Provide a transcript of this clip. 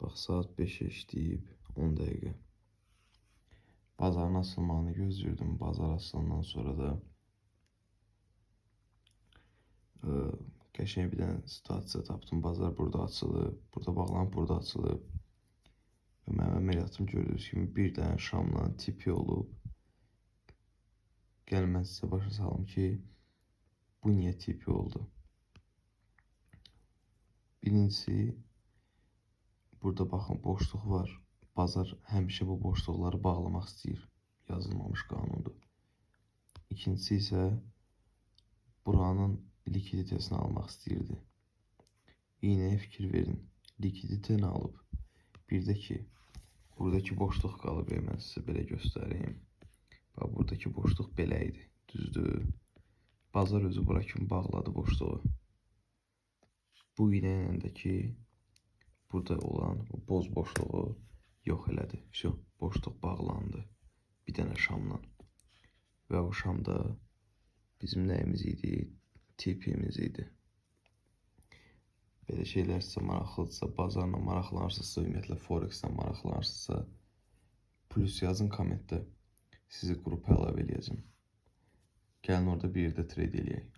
Bax, saat 5-ə işləyib 10 dəqiqə. Bazarın açılmağını gözləyirdim. Bazar açılandan sonra da qəşəng bir dənə situasiya tapdım. Bazar burada açılıb, burada bağlanıb, burada açılıb. Və mənim əməliyyatım gördüyünüz kimi bir dənə şamla tipi olub. Gəlin mən sizə başa salım ki, bu niyə tipi oldu? Birincisi, burada baxın boşluq var. Bazar həmişə bu boşluqları bağlamaq istəyir. Yazılmamış qanundur. İkincisi isə buranın likiditesini almaq istəyirdi. İynəyə fikir verin. Likidite nə alıb? Bir də ki, buradakı boşluq qalıb. Mən sizə belə göstəreyim. Bax, buradakı boşluq belə idi. Düzdür? Bazar özü bura kimi bağladı boşluğu. Bu iynə ilə də ki, burada olan boz boşluğu yox elədi. Şu boşluq bağlandı. Bir dənə şamla. Və o şam da bizim nəyimiz idi? Tipimiz idi. Belə şeylər sizə maraqlıdırsa, bazarla maraqlanırsınızsa, ümumiyyətlə Forex-lə maraqlanırsınızsa, plus yazın kommentdə. Sizi qrupa əlavə eləyəcəm. Gəlin orada bir yerdə trade eləyək.